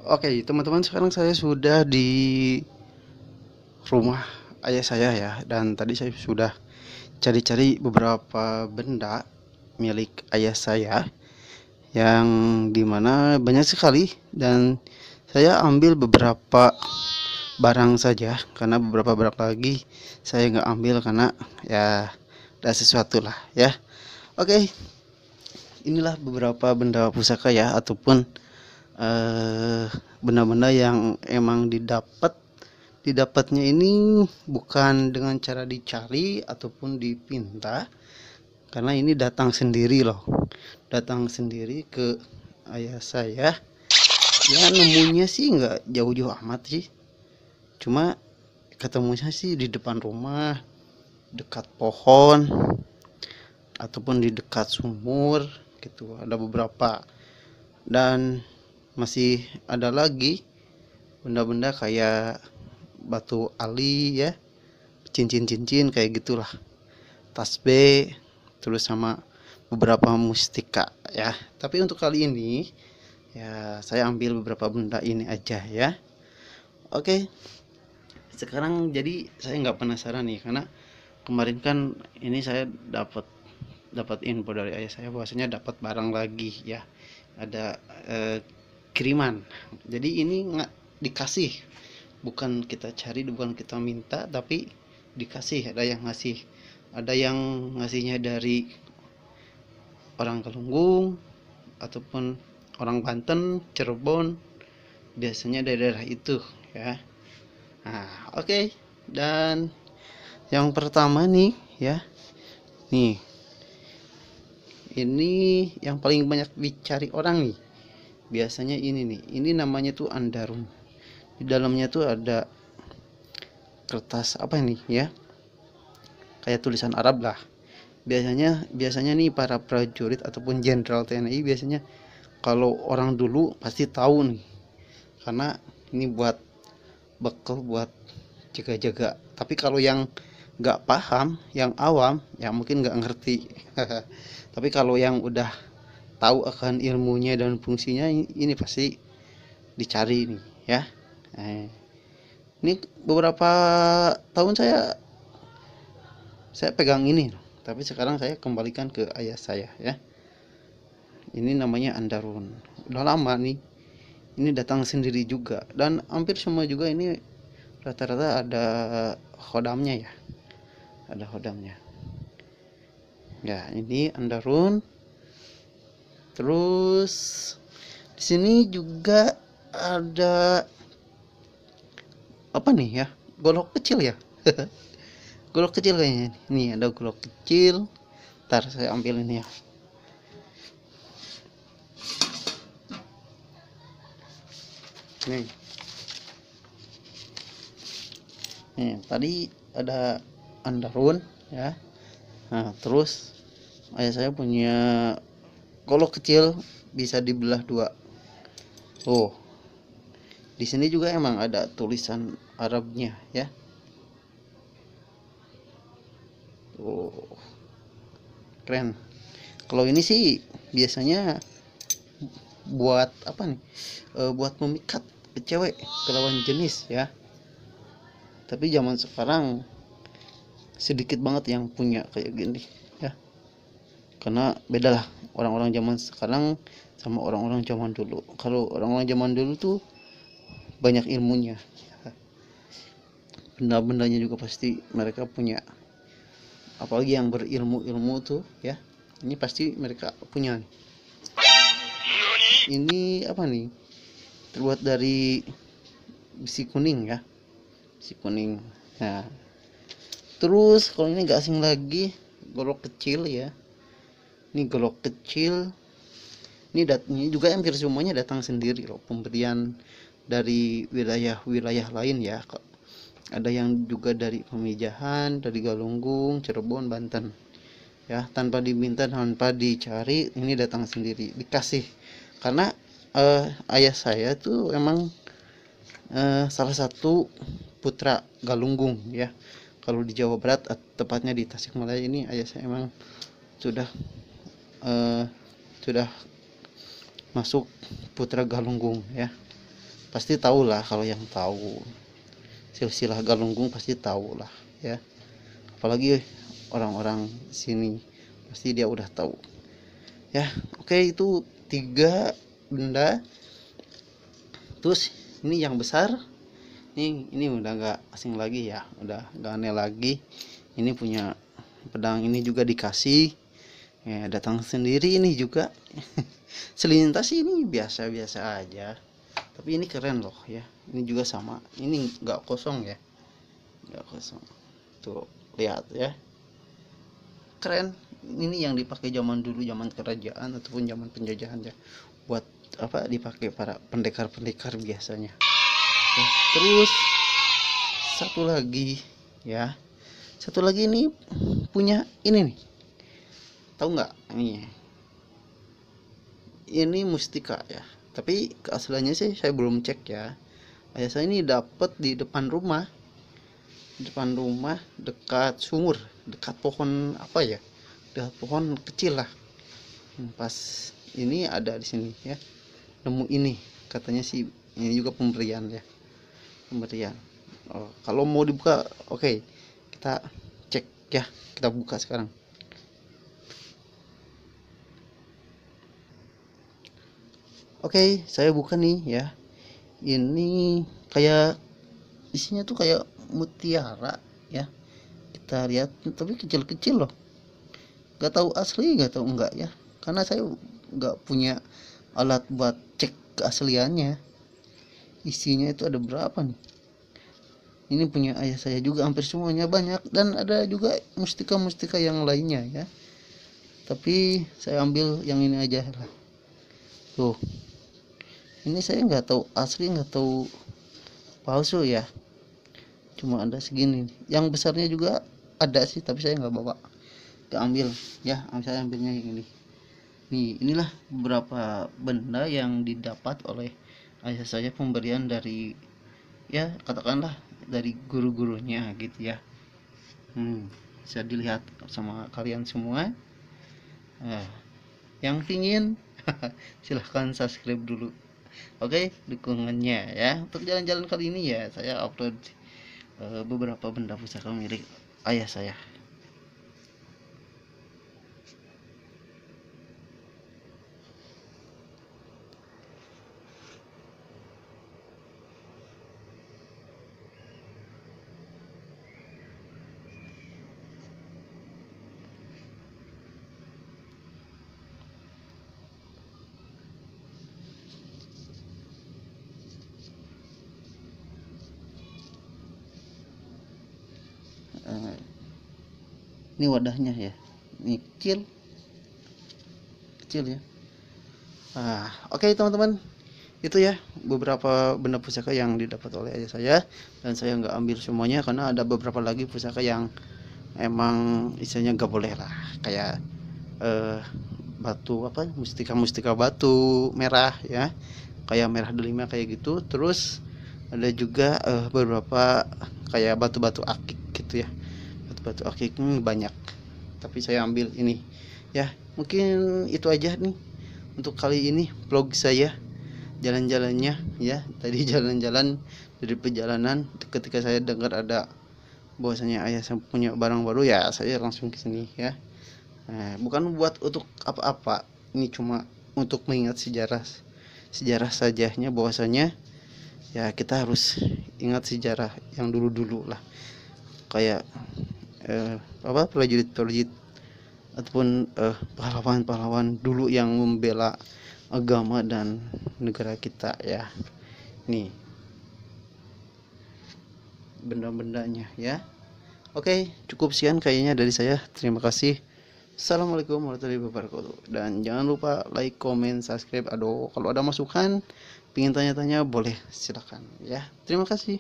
Oke, teman-teman, sekarang saya sudah di rumah ayah saya ya, dan tadi saya sudah cari-cari beberapa benda milik ayah saya yang dimana banyak sekali, dan saya ambil beberapa barang saja karena beberapa barang lagi saya nggak ambil karena ya ada sesuatu lah ya. Oke, inilah beberapa benda pusaka ya, ataupun eh, benda-benda yang emang didapatnya ini bukan dengan cara dicari ataupun dipinta, karena ini datang sendiri loh, datang sendiri ke ayah saya. Ya nemunya sih nggak jauh-jauh amat sih, cuma ketemunya sih di depan rumah, dekat pohon ataupun di dekat sumur gitu, ada beberapa. Dan masih ada lagi benda-benda kayak batu ali ya, cincin-cincin kayak gitulah, tasbih, terus sama beberapa mustika ya. Tapi untuk kali ini ya saya ambil beberapa benda ini aja ya. Oke, sekarang jadi saya nggak penasaran nih, karena kemarin kan ini saya dapat dapat info dari ayah saya bahwasanya dapat barang lagi ya, ada kiriman. Jadi ini nggak dikasih, bukan kita cari, bukan kita minta, tapi dikasih. Ada yang ngasih, ada yang ngasihnya dari orang Galunggung ataupun orang Banten, Cirebon, biasanya dari daerah itu ya. Nah, oke. Dan yang pertama nih ya, nih ini yang paling banyak dicari orang nih, biasanya ini nih, ini namanya tuh andarun. Di dalamnya tuh ada kertas apa ini ya, kayak tulisan Arab lah. Biasanya nih para prajurit ataupun jenderal TNI biasanya, kalau orang dulu pasti tahu nih, karena ini buat bekal, buat jaga-jaga. Tapi kalau yang nggak paham, yang awam ya mungkin nggak ngerti. Tapi kalau yang udah tahu akan ilmunya dan fungsinya, ini pasti dicari nih ya. Nah, ini beberapa tahun saya pegang ini, tapi sekarang saya kembalikan ke ayah saya ya. Ini namanya andarun, udah lama nih, ini datang sendiri juga, dan hampir semua juga ini rata-rata ada khodamnya ya, ada khodamnya ya. Ini andarun. Terus di sini juga ada apa nih ya, golok kecil ya. Golok kecil kayaknya, nih ada golok kecil. Ntar saya ambil ini ya. Nih, nih tadi ada andarun ya. Nah terus ayah saya punya golok kecil, bisa dibelah dua. Oh, di sini juga emang ada tulisan Arabnya ya. Oh, keren. Kalau ini sih biasanya buat apa nih? Buat memikat ke cewek, ke lawan jenis ya. Tapi zaman sekarang sedikit banget yang punya kayak gini ya. Karena beda lah orang-orang zaman sekarang sama orang-orang zaman dulu. Kalau orang-orang zaman dulu tuh banyak ilmunya. Benda-bendanya juga pasti mereka punya. Apalagi yang berilmu-ilmu tuh ya. Ini pasti mereka punya. Ini apa nih? Terbuat dari besi kuning ya. Besi kuning. Nah, terus kalau ini gak asing lagi, golok kecil ya. Ini golok kecil. Ini juga hampir semuanya datang sendiri loh, pemberian dari wilayah-wilayah lain ya. Ada yang juga dari Pamijahan, dari Galunggung, Cirebon, Banten ya, tanpa diminta, tanpa dicari, ini datang sendiri, dikasih. Karena ayah saya tuh emang salah satu putra Galunggung ya. Kalau di Jawa Barat, tepatnya di Tasikmalaya, ini ayah saya emang sudah eh, sudah masuk putra Galunggung ya. pasti tahu lah, kalau yang tahu silsilah Galunggung pasti tahu lah ya, apalagi orang-orang sini pasti dia udah tahu ya. Oke, itu 3 benda. Terus ini yang besar, ini udah nggak asing lagi ya, udah nggak aneh lagi. Ini punya pedang, ini juga dikasih ya, datang sendiri. Ini juga selintas, ini biasa-biasa aja, tapi ini keren loh ya. Ini juga sama, ini nggak kosong ya, nggak kosong tuh, lihat ya, keren. Ini yang dipakai zaman dulu, zaman kerajaan ataupun zaman penjajahan ya, buat apa, dipakai para pendekar-pendekar biasanya ya. Terus satu lagi ya, satu lagi ini punya ini nih, tahu nggak, ini mustika ya, tapi keasliannya sih saya belum cek ya. Ayah saya ini dapat di depan rumah, dekat sumur, dekat pohon apa ya, dekat pohon kecil lah. Pas ini ada di sini ya, nemu ini, katanya sih ini juga pemberian ya, pemberian. Kalau mau dibuka, oke, kita cek ya, kita buka sekarang. Oke, saya buka nih ya. Ini kayak isinya tuh kayak mutiara ya. Kita lihat, tapi kecil-kecil loh. Gak tahu asli, gak tahu enggak ya. Karena saya nggak punya alat buat cek keasliannya. Isinya itu ada berapa nih? Ini punya ayah saya juga, hampir semuanya banyak, dan ada juga mustika-mustika yang lainnya ya. Tapi saya ambil yang ini aja lah. Tuh. Ini saya nggak tahu asli, nggak tahu palsu ya. Cuma ada segini. Yang besarnya juga ada sih, tapi saya nggak bawa, nggak ambil ya. Saya ambilnya yang ini. Nih, inilah beberapa benda yang didapat oleh ayah saya, pemberian dari ya, katakanlah dari guru-gurunya gitu ya. Bisa dilihat sama kalian semua. Yang pingin silahkan subscribe dulu. Oke, dukungannya ya. Untuk jalan-jalan kali ini ya, saya upload beberapa benda pusaka milik ayah saya. Ini wadahnya ya, ini kecil ya. Oke, teman-teman, itu ya beberapa benda pusaka yang didapat oleh ayah saya, dan saya nggak ambil semuanya karena ada beberapa lagi pusaka yang emang isinya nggak boleh lah, kayak batu apa, mustika batu merah ya, kayak merah delima kayak gitu. Terus ada juga beberapa kayak batu-batu akik gitu ya, batu akik banyak, tapi saya ambil ini ya. Mungkin itu aja nih untuk kali ini vlog saya, jalan-jalannya ya. Tadi jalan-jalan, dari perjalanan, ketika saya dengar ada bahwasanya ayah saya punya barang baru ya, saya langsung ke sini ya. Bukan buat untuk apa-apa, ini cuma untuk mengingat sejarah sajanya, bahwasanya ya kita harus ingat sejarah yang dulu-dulu lah, kayak prajurit ataupun pahlawan-pahlawan dulu yang membela agama dan negara kita ya. Nih benda-bendanya ya. Oke, cukup sekian kayaknya dari saya. Terima kasih. Assalamualaikum warahmatullahi wabarakatuh. Dan jangan lupa like, comment, subscribe. Aduh, kalau ada masukan, pingin tanya-tanya, boleh silakan ya. Terima kasih.